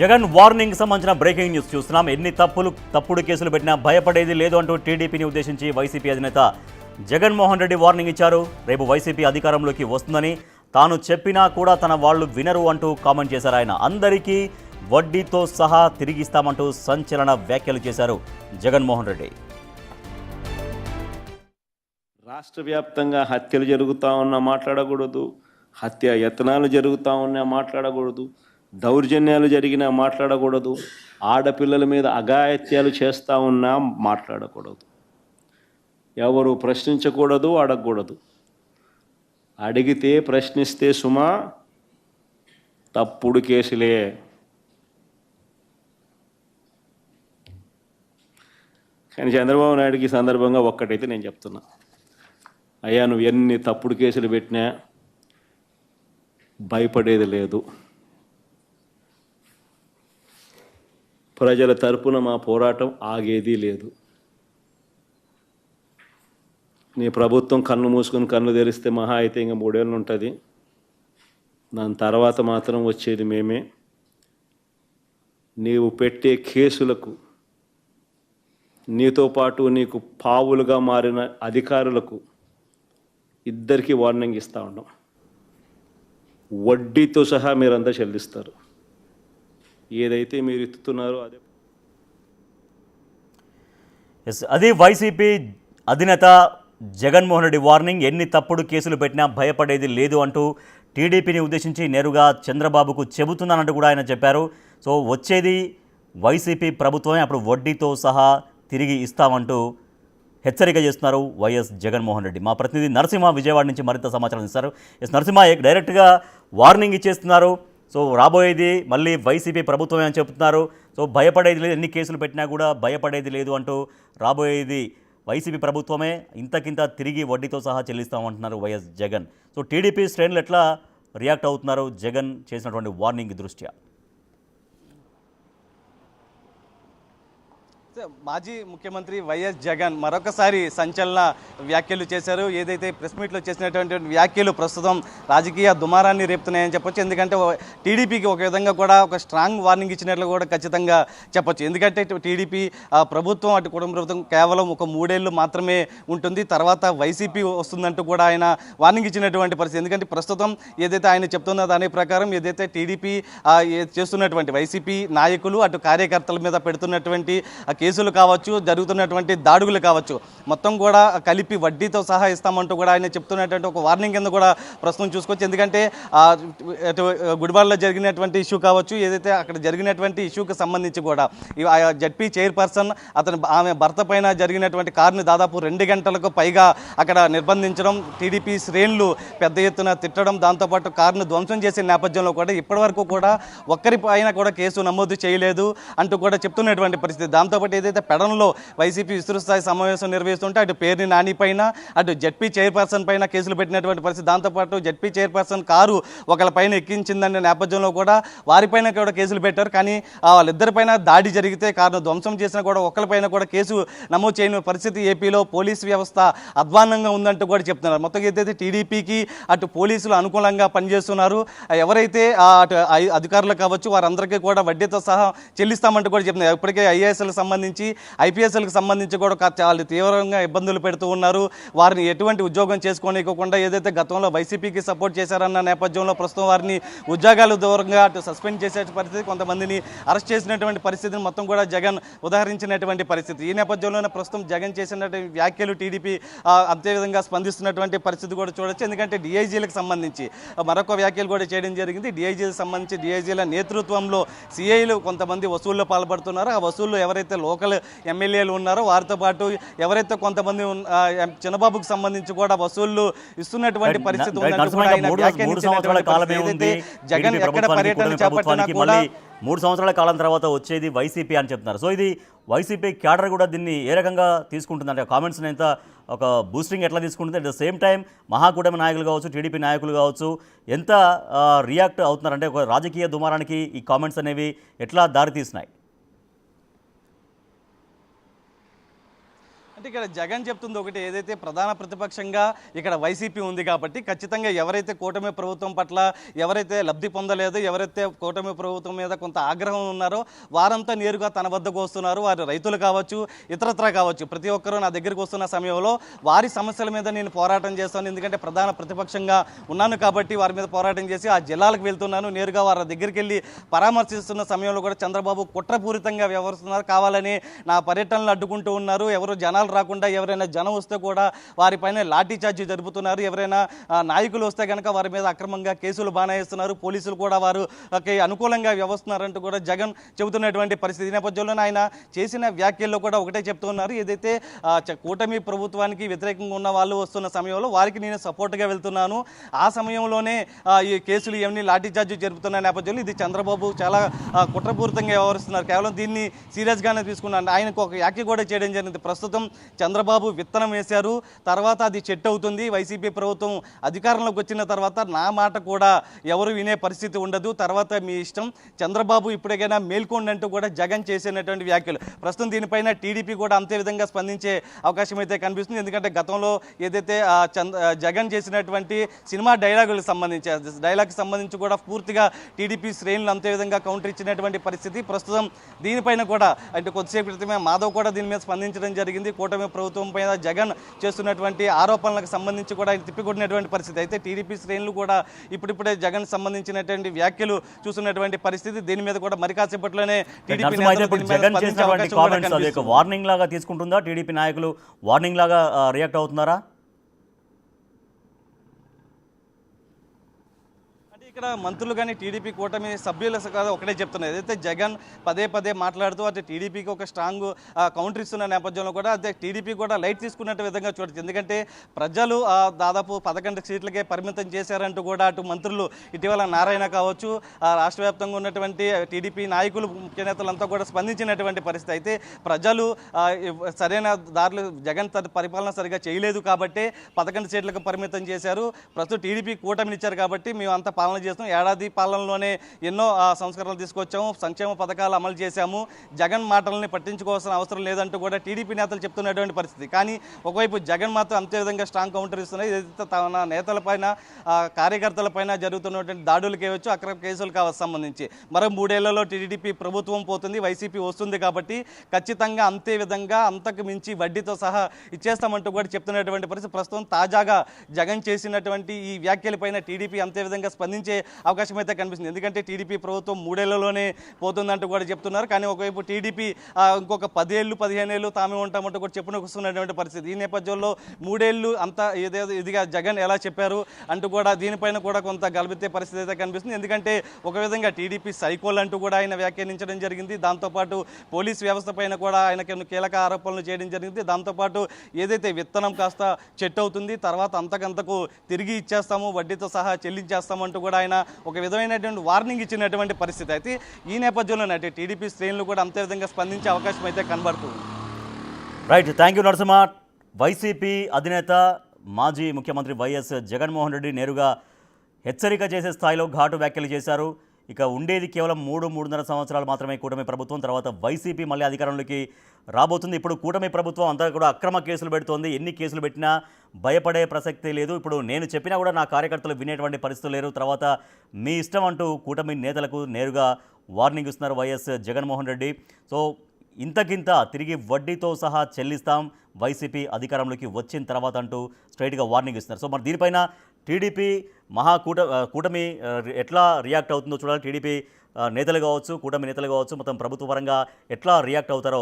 Jagan warning సంబంధించిన breaking news చూస్తున్నాం. ఎన్ని తప్పుడు కేసులు పెట్టినా భయపడేది లేదు అంటూ టీడీపీని ఉద్దేశించి వైసీపీ అధినేత జగన్మోహన్ రెడ్డి వార్నింగ్ ఇచ్చారు. రేపు వైసీపీ అధికారంలోకి వస్తుందని తాను చెప్పినా కూడా తన వాళ్ళు వినరు అంటూ కామెంట్ చేశారు. ఆయన అందరికీ వడ్డీతో సహా తిరిగిస్తామంటూ సంచలన వ్యాఖ్యలు చేశారు జగన్మోహన్ రెడ్డి. రాష్ట్ర వ్యాప్తంగా హత్యలు జరుగుతూ ఉన్నా మాట్లాడకూడదు, హత్య యత్నాలు జరుగుతూ ఉన్నా మాట్లాడకూడదు, దౌర్జన్యాలు జరిగినా మాట్లాడకూడదు, ఆడపిల్లల మీద అఘాయిత్యాలు చేస్తూ ఉన్నా మాట్లాడకూడదు, ఎవరు ప్రశ్నించకూడదు, అడగకూడదు. అడిగితే ప్రశ్నిస్తే సుమా తప్పుడు కేసులే. కానీ చంద్రబాబు నాయుడుకి ఈ సందర్భంగా ఒక్కటైతే నేను చెప్తున్నా, అయ్యా నువ్వు ఎన్ని తప్పుడు కేసులు పెట్టినా భయపడేది లేదు. ప్రజల తరపున మా పోరాటం ఆగేది లేదు. నీ ప్రభుత్వం కన్ను మూసుకొని కన్ను తెరిస్తే మహా అయితే ఇంకా 3 ఏళ్ళు ఉంటుంది. దాని తర్వాత మాత్రం వచ్చేది మేమే. నీవు పెట్టే కేసులకు, నీతో పాటు నీకు పావులుగా మారిన అధికారులకు ఇద్దరికీ వార్నింగ్ ఇస్తూ ఉన్నాం. వడ్డీతో సహా మీరంతా చెల్లిస్తారు. ఏదైతే మీరు ఎత్తుతున్నారో అదే. అది వైసీపీ అధినేత జగన్మోహన్ రెడ్డి వార్నింగ్. ఎన్ని తప్పుడు కేసులు పెట్టినా భయపడేది లేదు అంటూ టీడీపీని ఉద్దేశించి నేరుగా చంద్రబాబుకు చెబుతున్నానంటూ కూడా ఆయన చెప్పారు. సో వచ్చేది వైసీపీ ప్రభుత్వమే, అప్పుడు వడ్డీతో సహా తిరిగి ఇస్తామంటూ హెచ్చరిక చేస్తున్నారు వైఎస్ జగన్మోహన్ రెడ్డి. మా ప్రతినిధి నరసింహ విజయవాడ నుంచి మరింత సమాచారం ఇస్తారు. నరసింహ డైరెక్ట్గా వార్నింగ్ ఇచ్చేస్తున్నారు. సో రాబోయేది మళ్ళీ వైసీపీ ప్రభుత్వమే అని చెప్తున్నారు. సో భయపడేది లేదు, ఎన్ని కేసులు పెట్టినా కూడా భయపడేది లేదు అంటూ రాబోయేది వైసీపీ ప్రభుత్వమే, ఇంతకింత తిరిగి వడ్డీతో సహా చెల్లిస్తామంటున్నారు వైఎస్ జగన్. సో టీడీపీ శ్రేణులు ఎట్లా రియాక్ట్ అవుతున్నారు జగన్ చేసినటువంటి వార్నింగ్ దృష్ట్యా? మాజీ ముఖ్యమంత్రి వైఎస్ జగన్ మరొకసారి సంచలన వ్యాఖ్యలు చేశారు. ఏదైతే ప్రెస్ మీట్లో చేసినటువంటి వ్యాఖ్యలు ప్రస్తుతం రాజకీయ దుమారాన్ని రేపుతున్నాయని చెప్పొచ్చు. ఎందుకంటే టీడీపీకి ఒక విధంగా కూడా ఒక స్ట్రాంగ్ వార్నింగ్ ఇచ్చినట్లు కూడా ఖచ్చితంగా చెప్పొచ్చు. ఎందుకంటే టీడీపీ ప్రభుత్వం, అటు కుటుంబ ప్రభుత్వం కేవలం ఒక 3 ఏళ్ళు మాత్రమే ఉంటుంది, తర్వాత వైసీపీ వస్తుందంటూ కూడా ఆయన వార్నింగ్ ఇచ్చినటువంటి పరిస్థితి. ఎందుకంటే ప్రస్తుతం ఏదైతే ఆయన చెప్తున్న దాని ప్రకారం ఏదైతే టీడీపీ చేస్తున్నటువంటి వైసీపీ నాయకులు అటు కార్యకర్తల మీద పెడుతున్నటువంటి కేసులు కావచ్చు, జరుగుతున్నటువంటి దాడులు కావచ్చు, మొత్తం కూడా కలిపి వడ్డీతో సహా ఇస్తామంటూ కూడా ఆయన చెప్తున్నటువంటి ఒక వార్నింగ్ కింద కూడా ప్రస్తుతం చూసుకోవచ్చు. ఎందుకంటే గుడివాడలో జరిగినటువంటి ఇష్యూ కావచ్చు, ఏదైతే అక్కడ జరిగినటువంటి ఇష్యూకి సంబంధించి కూడా జడ్పీ చైర్పర్సన్ ఆమె భర్త పైన జరిగినటువంటి కారుని దాదాపు 2 గంటలకు పైగా అక్కడ నిర్బంధించడం, టీడీపీ శ్రేణులు పెద్ద ఎత్తున తిట్టడం, దాంతోపాటు కారును ధ్వంసం చేసే నేపథ్యంలో కూడా ఇప్పటివరకు కూడా ఒక్కరి పైన కూడా కేసు నమోదు చేయలేదు అంటూ కూడా చెప్తున్నటువంటి పరిస్థితి. దాంతోపాటు ఏదైతే పెడన్లో వైసీపీ విస్తృత స్థాయి సమావేశం నిర్వహిస్తుంటే అటు పేర్ని నాని పైన, అటు జడ్పీ చైర్పర్సన్ పైన కేసులు పెట్టినటువంటి పరిస్థితి. దాంతోపాటు జడ్పీ చైర్పర్సన్ కారు ఒకళ్ళ పైన ఎక్కించిందనే నేపథ్యంలో కూడా వారిపైన కూడా కేసులు పెట్టారు. కానీ వాళ్ళిద్దరిపైన దాడి జరిగితే కారును ధ్వంసం చేసినా కూడా ఒకళ్ళపైన కూడా కేసు నమోదు చేయని పరిస్థితి. ఏపీలో పోలీసు వ్యవస్థ అధ్వాన్నంగా ఉందంటూ కూడా చెప్తున్నారు. మొత్తం ఏదైతే టీడీపీకి అటు పోలీసులు అనుకూలంగా పనిచేస్తున్నారు, ఎవరైతే అటు అధికారులు కావచ్చు వారందరికీ కూడా వడ్డీతో సహా చెల్లిస్తామంటూ కూడా చెప్తున్నారు. ఇప్పటికే ఐఏఎస్లకు సంబంధించి, ఐపీఎస్లకు సంబంధించి కూడా చాలా తీవ్రంగా ఇబ్బందులు పెడుతూ ఉన్నారు. వారిని ఎటువంటి ఉద్యోగం చేసుకోనివ్వకుండా ఏదైతే గతంలో వైసీపీకి సపోర్ట్ చేశారన్న నేపథ్యంలో ప్రస్తుతం వారిని ఉద్యోగాలు దూరంగా అటు సస్పెండ్ చేసే పరిస్థితి, కొంతమందిని అరెస్ట్ చేసినటువంటి పరిస్థితిని మొత్తం కూడా జగన్ ఉదాహరించినటువంటి పరిస్థితి. ఈ నేపథ్యంలోనే ప్రస్తుతం జగన్ చేసినటువంటి వ్యాఖ్యలు టీడీపీ అదేవిధంగా స్పందిస్తున్నటువంటి పరిస్థితి కూడా చూడొచ్చు. ఎందుకంటే డిఐజీలకు సంబంధించి మరొక వ్యాఖ్యలు కూడా చేయడం జరిగింది. డిఐజీలకు సంబంధించి డిఐజీల నేతృత్వంలో సిఐలు కొంతమంది వసూళ్లు పాల్పడుతున్నారు. ఆ వసూళ్లు ఎవరైతే లోకల్ ఎమ్మెల్యేలు ఉన్నారో వారితో పాటు ఎవరైతే కొంతమంది చంద్రబాబుకు సంబంధించి కూడా వసూళ్లు ఇస్తున్నటువంటి పరిస్థితి ఉందంటూ కూడా ఆయన వ్యాఖ్యానించినటువంటి జగన్ ఎక్కడ పర్యటన చేపట్టినా కూడా 3 సంవత్సరాల కాలం తర్వాత వచ్చేది వైసీపీ అని చెప్తున్నారు. సో ఇది వైసీపీ క్యాడర్ కూడా దీన్ని ఏ రకంగా తీసుకుంటుంది అంటే కామెంట్స్ని ఎంత ఒక బూస్టింగ్ ఎట్లా తీసుకుంటుంది, అట్ ద సేమ్ టైం మహాకూటమి నాయకులు కావచ్చు, టీడీపీ నాయకులు కావచ్చు ఎంత రియాక్ట్ అవుతున్నారంటే ఒక రాజకీయ దుమారానికి ఈ కామెంట్స్ అనేవి ఎట్లా దారితీసినాయి? అంటే ఇక్కడ జగన్ చెప్తుంది ఒకటి, ఏదైతే ప్రధాన ప్రతిపక్షంగా ఇక్కడ వైసీపీ ఉంది కాబట్టి ఖచ్చితంగా ఎవరైతే కూటమి ప్రభుత్వం పట్ల ఎవరైతే లబ్ధి పొందలేదో, ఎవరైతే కూటమి ప్రభుత్వం మీద కొంత ఆగ్రహం ఉన్నారో వారంతా నేరుగా తన వద్దకు వస్తున్నారు. వారు రైతులు కావచ్చు, ఇతరత్రా కావచ్చు, ప్రతి ఒక్కరూ నా దగ్గరికి వస్తున్న సమయంలో వారి సమస్యల మీద నేను పోరాటం చేస్తాను. ఎందుకంటే ప్రధాన ప్రతిపక్షంగా ఉన్నాను కాబట్టి వారి మీద పోరాటం చేసి ఆ జిల్లాలకు వెళ్తున్నాను. నేరుగా వారి దగ్గరికి వెళ్ళి పరామర్శిస్తున్న సమయంలో కూడా చంద్రబాబు కుట్రపూరితంగా వ్యవహరిస్తున్నారు. కావాలని నా పర్యటనలు అడ్డుకుంటూ ఉన్నారు. ఎవరు జనాలు రాకుండా ఎవరైనా జనం వస్తే కూడా వారిపైన లాఠీ చార్జీ జరుపుతున్నారు. ఎవరైనా నాయకులు వస్తే కనుక వారి మీద అక్రమంగా కేసులు బానాయిస్తున్నారు. పోలీసులు కూడా వారికి అనుకూలంగా వ్యవహరిస్తున్నారంటూ కూడా జగన్ చెబుతున్నటువంటి పరిస్థితి. ఈ నేపథ్యంలో ఆయన చేసిన వ్యాఖ్యల్లో కూడా ఒకటే చెప్తున్నారు, ఏదైతే కూటమి ప్రభుత్వానికి వ్యతిరేకంగా ఉన్న వాళ్ళు వస్తున్న సమయంలో వారికి నేను సపోర్ట్గా వెళ్తున్నాను. ఆ సమయంలోనే ఈ కేసులు ఇవన్నీ లాఠీ చార్జీ జరుపుతున్న నేపథ్యంలో ఇది చంద్రబాబు చాలా కుట్రపూరితంగా వ్యవహరిస్తున్నారు. కేవలం దీన్ని సీరియస్గానే తీసుకున్నాను. ఆయనకు ఒక వ్యాఖ్య కూడా చేయడం జరిగింది. ప్రస్తుతం చంద్రబాబు విత్తనం వేశారు, తర్వాత అది చెట్టు అవుతుంది. వైసీపీ ప్రభుత్వం అధికారంలోకి వచ్చిన తర్వాత నా మాట కూడా ఎవరు వినే పరిస్థితి ఉండదు, తర్వాత మీ ఇష్టం, చంద్రబాబు ఇప్పటికైనా మేల్కోండి అంటూ కూడా జగన్ చేసినటువంటి వ్యాఖ్యలు. ప్రస్తుతం దీనిపైన టీడీపీ కూడా అంతే విధంగా స్పందించే అవకాశం అయితే కనిపిస్తుంది. ఎందుకంటే గతంలో ఏదైతే జగన్ చేసినటువంటి సినిమా డైలాగులకు సంబంధించి కూడా పూర్తిగా టీడీపీ శ్రేణులు అంతే విధంగా కౌంటర్ ఇచ్చినటువంటి పరిస్థితి. ప్రస్తుతం దీనిపైన కూడా అంటే కొద్దిసేపు క్రితమే మాధవ్ కూడా దీని మీద స్పందించడం జరిగింది. కూటమి ప్రభుత్వం పైన జగన్ చేస్తున్నటువంటి ఆరోపణలకు సంబంధించి కూడా ఆయన తిప్పికొట్టినటువంటి పరిస్థితి. అయితే టీడీపీ శ్రేణులు కూడా ఇప్పుడిప్పుడే జగన్ సంబంధించినటువంటి వ్యాఖ్యలు చూస్తున్నటువంటి పరిస్థితి. దీని మీద కూడా మరి కాసేపట్లోనే వార్నింగ్ లాగా తీసుకుంటుందా? టీడీపీ నాయకులు వార్నింగ్ లాగా రియాక్ట్ అవుతున్నారా? ఇక్కడ మంత్రులు కానీ టీడీపీ కూటమి సభ్యులు కాదు ఒకటే చెప్తున్నారు, ఏదైతే జగన్ పదే మాట్లాడుతూ అదే టీడీపీకి ఒక స్ట్రాంగ్ కౌంటర్ ఇస్తున్న నేపథ్యంలో కూడా అదే టీడీపీ కూడా లైట్ తీసుకున్నట్టు విధంగా చూడొచ్చు. ఎందుకంటే ప్రజలు దాదాపు 11 సీట్లకే పరిమితం చేశారంటూ కూడా అటు మంత్రులు ఇటీవల నారాయణ కావచ్చు, రాష్ట్ర వ్యాప్తంగా ఉన్నటువంటి టీడీపీ నాయకులు ముఖ్య నేతలంతా కూడా స్పందించినటువంటి పరిస్థితి. అయితే ప్రజలు సరైన దారులు జగన్ తన పరిపాలన సరిగా చేయలేదు కాబట్టి 11 సీట్లకు పరిమితం చేశారు. ప్రస్తుతం టీడీపీ కూటమినిచ్చారు కాబట్టి మేము అంత పాలన చేస్తాం, ఏడాది పాలనలోనే ఎన్నో సంస్కరణలు తీసుకొచ్చాము, సంక్షేమ పథకాలు అమలు చేశాము, జగన్ మాటలని పట్టించుకోవాల్సిన అవసరం లేదంటూ కూడా టీడీపీ నేతలు చెప్తున్నటువంటి పరిస్థితి. కానీ ఒకవైపు జగన్ మాత్రం అంతే విధంగా స్ట్రాంగ్ కౌంటర్ ఇస్తున్నాయి. ఏదైతే తన నేతలపైన కార్యకర్తలపైన జరుగుతున్నటువంటి దాడులు కావచ్చు, అక్రమ కేసులు కావచ్చు సంబంధించి మరో 3 ఏళ్లలో టీడీపీ ప్రభుత్వం పోతుంది, వైసీపీ వస్తుంది కాబట్టి ఖచ్చితంగా అంతే విధంగా అంతకు మించి వడ్డీతో సహా ఇచ్చేస్తామంటూ కూడా చెప్తున్నటువంటి పరిస్థితి. ప్రస్తుతం తాజాగా జగన్ చేసినటువంటి ఈ వ్యాఖ్యలపైన టీడీపీ అంతే విధంగా స్పందించే అవకాశం అయితే కనిపిస్తుంది. ఎందుకంటే టీడీపీ ప్రభుత్వం 3 ఏళ్లలోనే పోతుందంటూ కూడా చెప్తున్నారు. కానీ ఒకవైపు టీడీపీ ఇంకొక 10 ఏళ్ళు 15 ఏళ్ళు తామే ఉంటామంటూ కూడా చెప్పుకొస్తున్నటువంటి పరిస్థితి. ఈ నేపథ్యంలో 3 ఏళ్ళు అంతా ఇదిగా జగన్ ఎలా చెప్పారు అంటూ కూడా దీనిపైన కూడా కొంత గల్బెత్తే పరిస్థితి అయితే కనిపిస్తుంది. ఎందుకంటే ఒక విధంగా టీడీపీ సైకోల్ అంటూ కూడా ఆయన వ్యాఖ్యానించడం జరిగింది. దాంతోపాటు పోలీస్ వ్యవస్థ పైన కూడా ఆయనకి కీలక ఆరోపణలు చేయడం జరిగింది. దాంతోపాటు ఏదైతే విత్తనం కాస్త చెట్టు అవుతుంది, తర్వాత అంతకంతకు తిరిగి ఇచ్చేస్తాము, వడ్డీతో సహా చెల్లించేస్తామంటూ కూడా ఆయన ఒక విధమైనటువంటి వార్నింగ్ ఇచ్చినటువంటి పరిస్థితి. అయితే ఈ నేపథ్యంలోనే టీడీపీ శ్రేణులు కూడా అంతే విధంగా స్పందించే అవకాశం అయితే కనబడుతుంది. Right, thank you Narasimha. YCP అధినేత మాజీ ముఖ్యమంత్రి వైఎస్ జగన్మోహన్ రెడ్డి నేరుగా హెచ్చరిక చేసే స్థాయిలో ఘాటు వ్యాఖ్యలు చేశారు. ఇక ఉండేది కేవలం 3-3.5 సంవత్సరాలు మాత్రమే కూటమి ప్రభుత్వం, తర్వాత వైసీపీ మళ్ళీ అధికారంలోకి రాబోతుంది. ఇప్పుడు కూటమి ప్రభుత్వం అంతా కూడా అక్రమ కేసులు పెడుతోంది, ఎన్ని కేసులు పెట్టినా భయపడే ప్రసక్తే లేదు. ఇప్పుడు నేను చెప్పినా కూడా నా కార్యకర్తలు వినేటువంటి పరిస్థితులు లేరు, తర్వాత మీ ఇష్టం అంటూ కూటమి నేతలకు నేరుగా వార్నింగ్ ఇస్తున్నారు వైఎస్ జగన్మోహన్ రెడ్డి. సో ఇంతకింత తిరిగి వడ్డీతో సహా చెల్లిస్తాం వైసీపీ అధికారంలోకి వచ్చిన తర్వాత అంటూ స్ట్రైట్గా వార్నింగ్ ఇస్తున్నారు. సో మరి దీనిపైన టీడీపీ కూటమి ఎట్లా రియాక్ట్ అవుతుందో చూడాలి. టీడీపీ నేతలు కావచ్చు, కూటమి నేతలు కావచ్చు, మొత్తం ప్రభుత్వ పరంగా ఎట్లా రియాక్ట్ అవుతారో